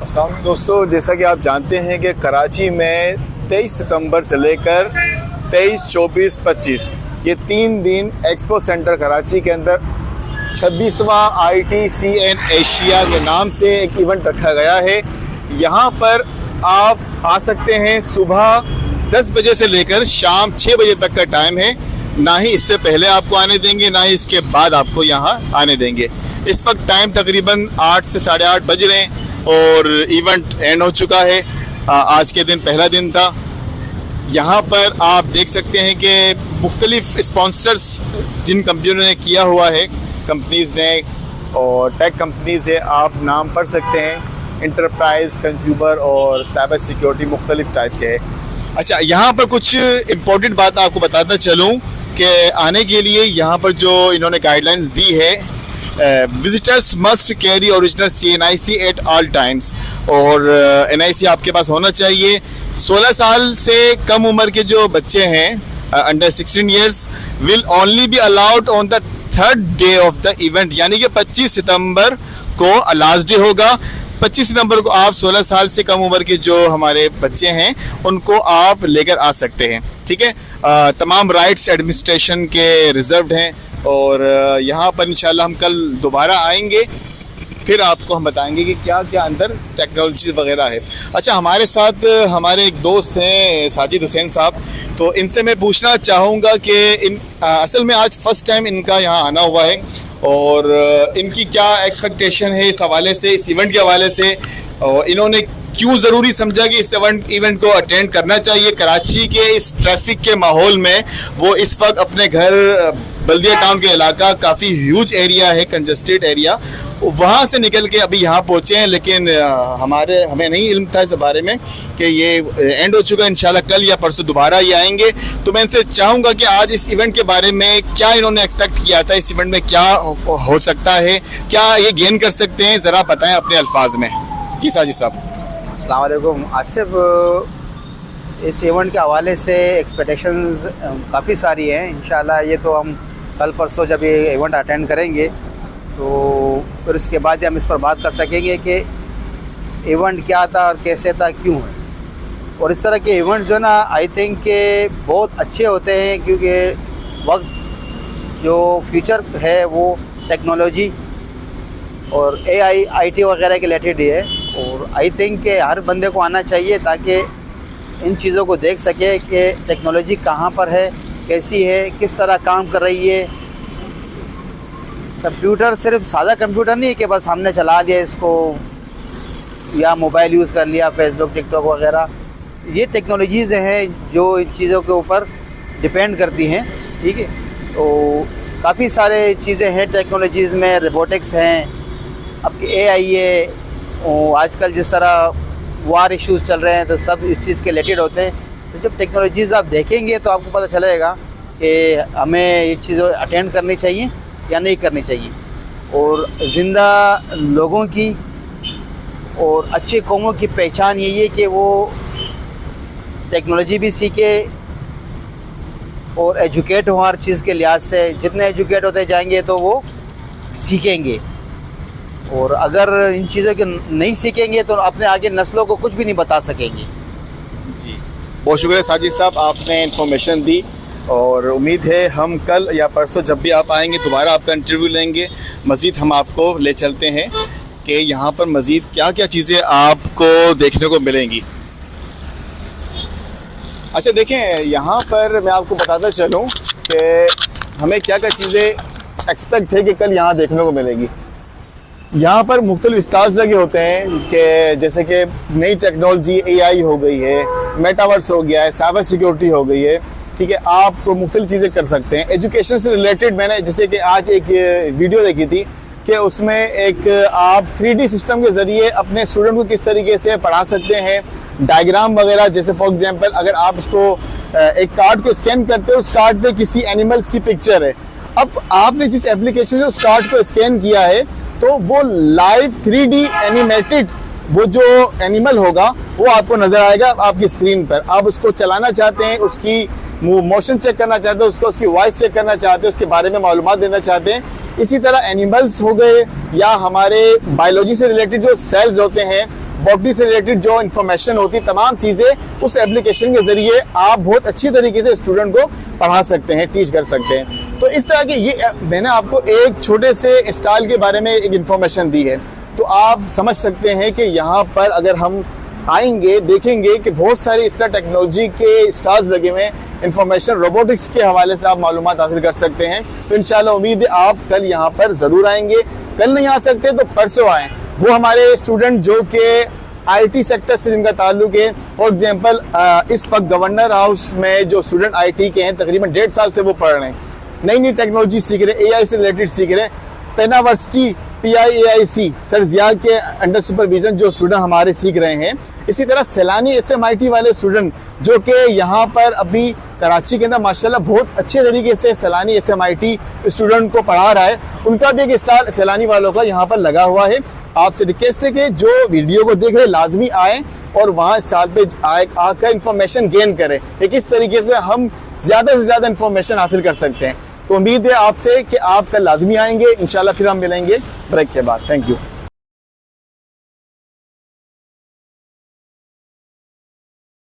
अस्सलाम वालेकुम दोस्तों, जैसा कि आप जानते हैं कि कराची में 23 सितंबर से लेकर 23, 24, 25 ये 3 दिन एक्सपो सेंटर कराची के अंदर 26वां ITCN एशिया के नाम से एक इवेंट रखा गया है। यहाँ पर आप आ सकते हैं। सुबह 10 बजे से लेकर शाम 6 बजे तक का टाइम है। ना ही इससे पहले आपको आने देंगे, ना ही इसके बाद आपको यहाँ आने देंगे। इस वक्त टाइम तकरीबन 8 से 8:30 बज रहे हैं और इवेंट एंड हो चुका है। आज के दिन पहला दिन था। यहाँ पर आप देख सकते हैं कि मुख्तलिफ स्पॉन्सर्स जिन कंपनियों ने किया हुआ है, कंपनीज़ ने और टेक कंपनीज़ है, आप नाम पढ़ सकते हैं। इंटरप्राइज, कंज्यूमर और साइबर सिक्योरिटी मुख्तलिफ टाइप के हैं। अच्छा, यहाँ पर कुछ इम्पोर्टेंट बात आपको बताता चलूँ कि आने के लिए यहाँ पर जो इन्होंने गाइडलाइंस दी है, visitors must carry original CNIC at all times और NIC आपके पास होना चाहिए। 16 साल से कम उम्र के जो बच्चे हैं under 16 years will only be allowed on the 3rd day of the event, यानी कि 25 सितंबर को लास्ट डे होगा। 25 सितंबर को आप 16 साल से कम उम्र के जो हमारे बच्चे हैं उनको आप लेकर आ सकते हैं। ठीक है, तमाम राइट्स एडमिनिस्ट्रेशन के रिजर्व्ड हैं और यहाँ पर इंशाल्लाह हम कल दोबारा आएंगे, फिर आपको हम बताएंगे कि क्या क्या अंदर टेक्नोलॉजी वगैरह है। अच्छा, हमारे साथ हमारे एक दोस्त हैं साजिद हुसैन साहब, तो इनसे मैं पूछना चाहूँगा कि असल में आज फर्स्ट टाइम इनका यहाँ आना हुआ है और इनकी क्या एक्सपेक्टेशन है इस हवाले से, इस इवेंट के हवाले से, और इन्होंने क्यों ज़रूरी समझा कि इस इवेंट को अटेंड करना चाहिए। कराची के इस ट्रैफिक के माहौल में वो इस वक्त अपने घर बल्दिया टाउन के इलाका, काफ़ी ह्यूज एरिया है, कंजस्टेड एरिया, वहाँ से निकल के अभी यहाँ पहुँचे हैं। लेकिन हमें नहीं इल्म था इस बारे में कि ये एंड हो चुका है। इंशाल्लाह कल या परसों दोबारा ये आएंगे। तो मैं इनसे चाहूँगा कि आज इस इवेंट के बारे में क्या इन्होंने एक्सपेक्ट किया था, इस इवेंट में क्या हो सकता है, क्या ये गेन कर सकते हैं, ज़रा बताएँ अपने अल्फाज में। जी साजिद साहब। अस्सलाम वालेकुम। आसिफ, इस इवेंट के हवाले से एक्सपेक्टेशंस काफ़ी सारी हैं। इंशाल्लाह ये तो हम कल परसों जब ये इवेंट अटेंड करेंगे तो फिर उसके बाद हम इस पर बात कर सकेंगे कि इवेंट क्या था और कैसे था, क्यों है। और इस तरह के इवेंट्स जो ना आई थिंक के बहुत अच्छे होते हैं, क्योंकि वक्त जो फ्यूचर है वो टेक्नोलॉजी और AI IT वगैरह के रिलेटेड ही है। और आई थिंक के हर बंदे को आना चाहिए ताकि इन चीज़ों को देख सके कि टेक्नोलॉजी कहाँ पर है, कैसी है, किस तरह काम कर रही है। कंप्यूटर सिर्फ सादा कंप्यूटर नहीं है कि बस हमने चला लिया इसको या मोबाइल यूज़ कर लिया, फेसबुक, टिकटॉक वगैरह। ये टेक्नोलॉजीज़ हैं जो इन चीज़ों के ऊपर डिपेंड करती हैं। ठीक है, तो काफ़ी सारे चीज़ें हैं टेक्नोलॉजीज़ में। रोबोटिक्स हैं, अब AI है, और आजकल जिस तरह वार इश्यूज़ चल रहे हैं तो सब इस चीज़ के रिलेटेड होते हैं। तो जब टेक्नोलॉजीज़ आप देखेंगे तो आपको पता चलेगा कि हमें ये चीज़ें अटेंड करनी चाहिए या नहीं करनी चाहिए। और ज़िंदा लोगों की और अच्छी कौमों की पहचान यही है कि वो टेक्नोलॉजी भी सीखे और एजुकेट हो हर चीज़ के लिहाज से। जितने एजुकेट होते जाएंगे तो वो सीखेंगे, और अगर इन चीज़ों के नहीं सीखेंगे तो अपने आगे नस्लों को कुछ भी नहीं बता सकेंगे। जी, बहुत शुक्रिया साजिद साहब, आपने इन्फॉर्मेशन दी और उम्मीद है हम कल या परसों जब भी आप आएंगे दोबारा आपका इंटरव्यू लेंगे। मज़ीद हम आपको ले चलते हैं कि यहाँ पर मज़ीद क्या क्या चीज़ें आपको देखने को मिलेंगी। अच्छा देखें, यहाँ पर मैं आपको बताता चलूँ कि हमें क्या क्या चीज़ें एक्सपेक्ट है कि कल यहाँ देखने को मिलेगी। यहाँ पर मुख्तलिफ स्टार्स लगे होते हैं कि जैसे कि नई टेक्नोलॉजी AI हो गई है, मेटावर्स हो गया है, साइबर सिक्योरिटी हो गई है। ठीक है, आप मुख्तलिफ चीज़ें कर सकते हैं। एजुकेशन से रिलेटेड मैंने जैसे कि आज एक वीडियो देखी थी कि उसमें एक आप 3D सिस्टम के ज़रिए अपने स्टूडेंट को किस तरीके से पढ़ा सकते हैं, डायग्राम वगैरह। जैसे फॉर एग्जांपल अगर आप उसको एक कार्ड को स्कैन करते हो, उस कार्ड पे किसी एनिमल्स की पिक्चर है, अब आपने जिस एप्लीकेशन से उस कार्ड को स्कैन किया है तो वो लाइव 3D एनिमेटेड वो जो एनिमल होगा वो आपको नज़र आएगा आपकी स्क्रीन पर। आप उसको चलाना चाहते हैं, उसकी मोशन चेक करना चाहते हैं, उसकी वॉइस चेक करना चाहते हैं, उसके बारे में मालूमात देना चाहते हैं। इसी तरह एनिमल्स हो गए या हमारे बायोलॉजी से रिलेटेड जो सेल्स होते हैं बॉटनी से रिलेटेड जो इन्फॉर्मेशन होती, तमाम चीज़ें उस एप्लीकेशन के ज़रिए आप बहुत अच्छी तरीके से स्टूडेंट को पढ़ा सकते हैं, टीच कर सकते हैं। तो इस तरह के ये मैंने आपको एक छोटे से स्टाइल के बारे में एक इन्फॉर्मेशन दी है, तो आप समझ सकते हैं कि यहाँ पर अगर हम आएंगे देखेंगे कि बहुत सारी इस तरह टेक्नोलॉजी के स्टार्स लगे हुए हैं, इंफॉर्मेशन रोबोटिक्स के हवाले से आप मालूमात हासिल कर सकते हैं। तो इंशाल्लाह उम्मीद है आप कल यहाँ पर ज़रूर आएंगे, कल नहीं आ सकते तो परसों आएँ। वो हमारे स्टूडेंट जो कि IT सेक्टर से जिनका ताल्लुक है, फॉर एग्जांपल इस वक्त गवर्नर हाउस में जो स्टूडेंट IT के हैं तकरीबन 1.5 साल से वो पढ़ रहे हैं, नई नई टेक्नोलॉजी सीख रहे हैं, AI से रिलेटेड सीख रहे हैं। पेनावर्सिटी PIAIC सर जिया के अंडर सुपरविजन जो स्टूडेंट हमारे सीख रहे हैं। इसी तरह सैलानी SMIT वाले स्टूडेंट जो कि यहाँ पर अभी कराची के अंदर माशाल्लाह बहुत अच्छे तरीके से सैलानी SMIT स्टूडेंट को पढ़ा रहा है, उनका भी एक स्टार सैलानी वालों का यहाँ पर लगा हुआ है। आपसे रिक्वेस्ट है कि जो वीडियो को देख रहे लाजमी आए और वहाँ स्टाल पे आकर इंफॉर्मेशन गेन करें कि किस तरीके से हम ज़्यादा से ज़्यादा इंफॉर्मेशन हासिल कर सकते हैं। तो उम्मीद है आपसे कि आप कल लाजमी आएंगे इंशाल्लाह। फिर हम मिलेंगे ब्रेक के बाद। Thank you.